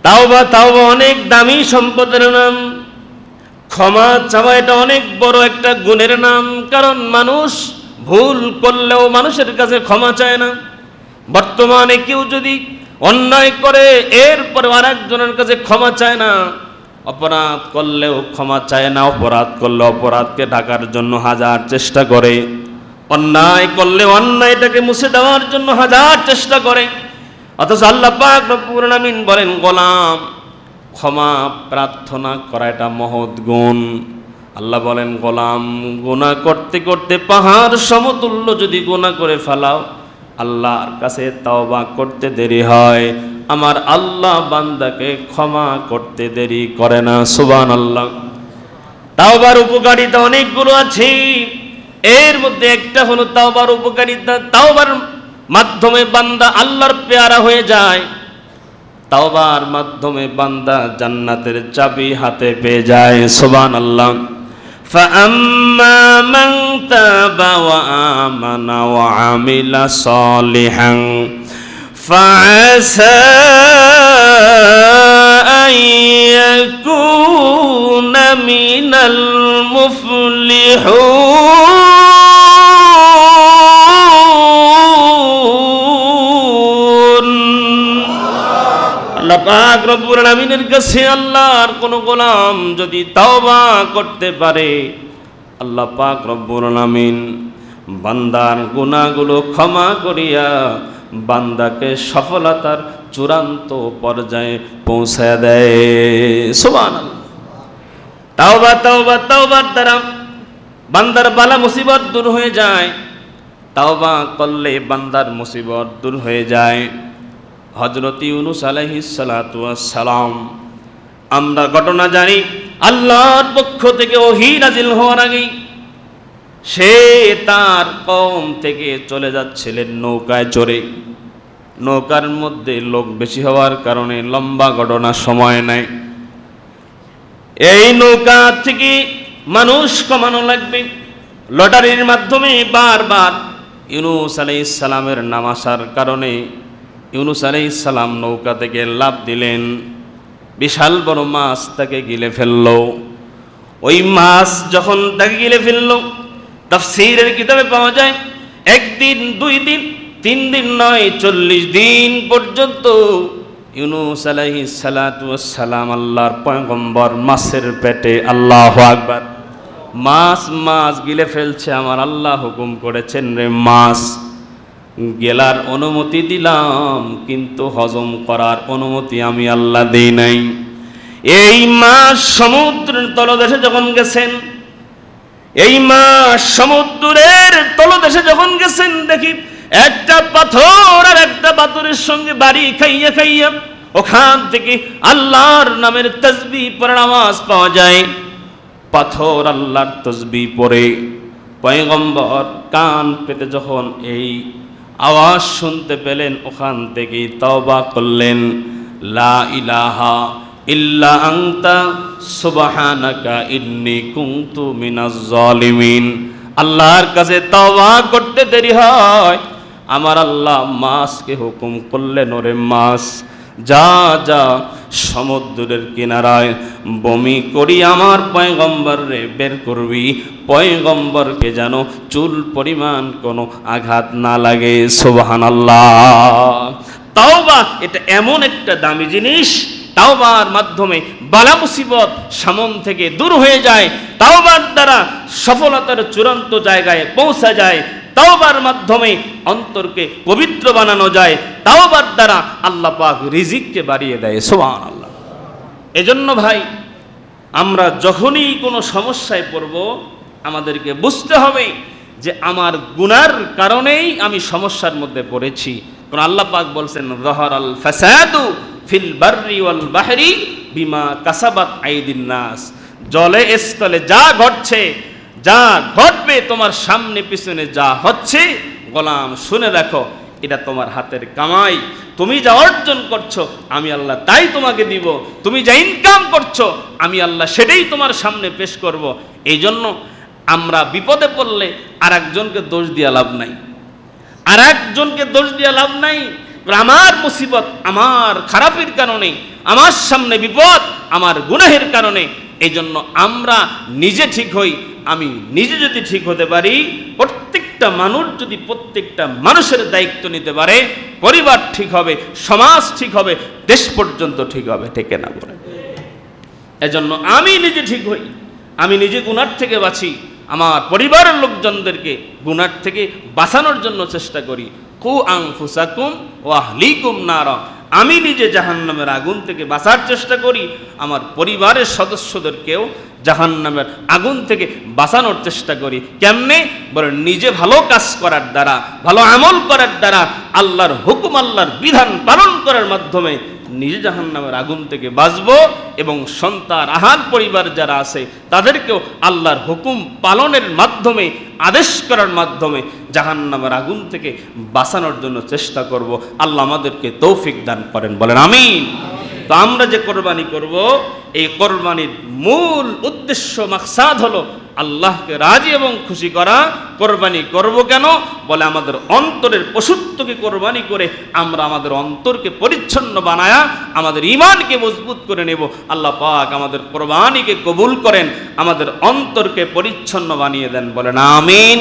তাওবা তাওবা অনেক দামি সম্পদের নাম। ক্ষমা চাওয়া এটা অনেক বড় একটা গুণের নাম। কারণ মানুষ ভুল করলেও মানুষের কাছে ক্ষমা চায় না। বর্তমানে কেউ যদি অন্যায় করে এরপরে আরেকজনের কাছে ক্ষমা চায় না, অপরাধ করলেও ক্ষমা চায় না, অপরাধ করলে অপরাধকে ঢাকার জন্য হাজার চেষ্টা করে, অন্যায় করলে অন্যায়টাকে মুছে দেওয়ার জন্য হাজার চেষ্টা করে। অথচ আল্লাহ পাক রব্বুল আলামিন বলেন, গোলাম ক্ষমা প্রার্থনা করা এটা মহৎ গুণ। আল্লাহ বলেন, গোলাম গুনাহ করতে করতে পাহাড় সমতুল্য যদি গুনাহ করে ফেলাও, আল্লাহর কাছে তওবা করতে দেরি হয়, আমার আল্লাহ বান্দাকে ক্ষমা করতে দেরি করে না। সুবহানাল্লাহ। তাওবার উপকারিতা অনেকগুলো আছে, এর মধ্যে একটা হলো তাওবার উপকারিতা। তাওবার মাধ্যমে বান্দা আল্লাহর পেয়ারা হয়ে যায়। তাওবার মাধ্যমে বান্দা জান্নাতের চাবি হাতে পেয়ে যায়। সুবহানাল্লাহ। فَأَمَّا مَنْ تَابَ وَآمَنَ وَعَمِلَ صَالِحًا فَعَسَى أَنْ يَكُونَ مِنَ الْمُفْلِحِينَ। আল্লাহ পাক রব্বুল আলামিনের কাছে আল্লাহর কোন গোলাম যদি তওবা করতে পারে, আল্লাহ পাক রব্বুল আলামিন বান্দার গুনাহগুলো ক্ষমা করিয়া বান্দাকে সফলতার চূড়ান্ত পর্যায়ে পৌঁছায় দেয়। সুবহানাল্লাহ। তাওবা তাওবা তাওবার দ্বারা বান্দার বালা মুসিবত দূর হয়ে যায়। তাওবা করলে বান্দার মুসিবত দূর হয়ে যায়। হযরত ইউনূস আলাইহিস সালাতু ওয়াস সালাম, আমরা ঘটনা জানি, আল্লাহর পক্ষ থেকে ওহী নাজিল হওয়ার আগেই সে তার কওম থেকে চলে যাচ্ছিলেন নৌকায় চড়ে। নৌকার মধ্যে লোক বেশি হওয়ার কারণে লম্বা ঘটনা সময় নাই। এই নৌকা থেকে মানুষ কমানো লাগবে। লটারির মাধ্যমে বারবার ইউনূস আলাইহিস সালামের নাম আসার কারণে ইউনূস আলাইহিস সালাম নৌকা থেকে লাফ দিলেন। বিশাল বড় মাছ তাকে গিলে ফেলল। ওই মাছ যখন তাকে গিলে ফেলল, তাফসীরের কিতাবে পাওয়া যায় একদিন, 2 দিন, 3 দিন নয়, 40 দিন পর্যন্ত ইউনূস আলাইহিস সালাতু ওয়াস সালাম আল্লাহর পয়গম্বর মাছের পেটে। আল্লাহু আকবার। মাছ গিলে ফেলছে, আমার আল্লাহ হুকুম করেছেন, রে মাছ গেলার অনুমতি দিলাম, কিন্তু হজম করার অনুমতি আমি আল্লাহ দেই নাই। এই মাছ সমুদ্রের তলদেশে যখন গেছেন, এই মাছ সমুদ্রের তলদেশে যখন গেছেন, দেখি একটা পাথর আর একটা পাথরের সঙ্গে বাড়ি খাইয়া খাইয়া ওখান থেকে আল্লাহর নামের তাসবিহ পড়ার আওয়াজ পাওয়া যায়। পাথর আল্লাহর তাসবিহ পড়ে পয়গম্বর কান পেতে যখন এই আওয়াজ শুনতে পেলেন, ওখান থেকে তওবা করলেন, লা ইলাহা ইল্লা আনতা সুবহানাকা ইন্নী কুনতু মিনাজ জালিমিন। আল্লাহর কাছে তওবা করতে দেরি হয়, আমার আল্লাহ মাছকে হুকুম করলেন, ওরে মাছ যা যা সমুদ্রের কিনারায় বমি করি আমার পয়গম্বর রে বের করবি, পয়গম্বরকে যেন চুল পরিমাণ কোনো আঘাত না লাগে। সুবহানাল্লাহ। তাওবা এটা এমন একটা দামি জিনিস, তাওবার মাধ্যমে বালা মুসিবত সামন থেকে দূর হয়ে যায়। তাওবার দ্বারা সফলতার চূড়ান্ত জায়গায় পৌঁছা যায়। তাওবার মাধ্যমে অন্তরকে পবিত্র বানানো যায়। তাওবার দ্বারা আল্লাহ পাক রিজিককে বাড়িয়ে দেয়। সুবহানাল্লাহ। এজন্য ভাই, আমরা যখনই কোনো সমস্যায় পড়ব, আমাদেরকে বুঝতে হবে যে আমার গুনার কারণেই আমি সমস্যার মধ্যে পড়েছি। কারণ আল্লাহ পাক বলছেন, যাহারাল ফাসাদু ফিল বাররি ওয়াল বাহরি বিমা কাসাবাত আইদিন নাস। জলে স্থলে যা ঘটছে, যা ঘটবে, তোমার সামনে পিছনে যা হচ্ছে, গোলাম শুনে রাখো, এটা তোমার হাতের কামাই। তুমি যা অর্জন করছো আমি আল্লাহ তাই তোমাকে দিব। তুমি যা ইনকাম করছো আমি আল্লাহ সেটাই তোমার সামনে পেশ করব। এই জন্য আমরা বিপদে পড়লে আর একজনকে দোষ দিয়া লাভ নাই, আর একজনকে দোষ দিয়া লাভ নাই। আমার মুসিবত আমার খারাপের কারণে, আমার সামনে বিপদ আমার গুনাহের কারণে। এই জন্য আমরা নিজে ঠিক হই। আমি নিজে যদি ঠিক হতে পারি, প্রত্যেকটা মানুষ যদি প্রত্যেকটা মানুষের দায়িত্ব নিতে পারে, পরিবার ঠিক হবে, সমাজ ঠিক হবে, দেশ পর্যন্ত ঠিক হবে। ঠিক না বলে? এজন্য আমি নিজে ঠিক হই, আমি নিজে গুনাহ থেকে বাঁচি, আমার পরিবারের লোকজনদেরকে গুনাহ থেকে বাঁচানোর জন্য চেষ্টা করি। কু আনফুসাকুম ওয়া আহলিকুম নারা, আমি নিজে জাহান্নামের আগুন থেকে বাঁচার চেষ্টা করি, আমার পরিবারের সদস্যদেরকেও জাহান্নামের আগুন থেকে বাঁচানোর চেষ্টা করি। কেমনে? বলে নিজে ভালো কাজ করার দ্বারা, ভালো আমল করার দ্বারা, আল্লাহর হুকুম আল্লাহর বিধান পালন করার মাধ্যমে নিজে জাহান্নামের আগুন থেকে বাঁচবো এবং সন্তান আহার পরিবার যারা আছে তাদেরকেও আল্লাহর হুকুম পালনের মাধ্যমে, আদেশ করার মাধ্যমে জাহান্নামের আগুন থেকে বাঁচানোর জন্য চেষ্টা করব। আল্লাহ আমাদেরকে তৌফিক দান করেন, বলেন আমিন। তো আমরা যে কোরবানি করব, এই কোরবানির মূল উদ্দেশ্য মাকসাদ হলো আল্লাহকে রাজি এবং খুশি করা। কোরবানি করব কেন? বলে আমাদের অন্তরের পশুত্বকে কোরবানি করে আমরা আমাদের অন্তরকে পরিচ্ছন্ন বানায়া আমাদের ঈমানকে মজবুত করে নেব। আল্লাহ পাক আমাদের কোরবানিকে কবুল করেন, আমাদের অন্তরকে পরিচ্ছন্ন বানিয়ে দেন, বলেন আমিন।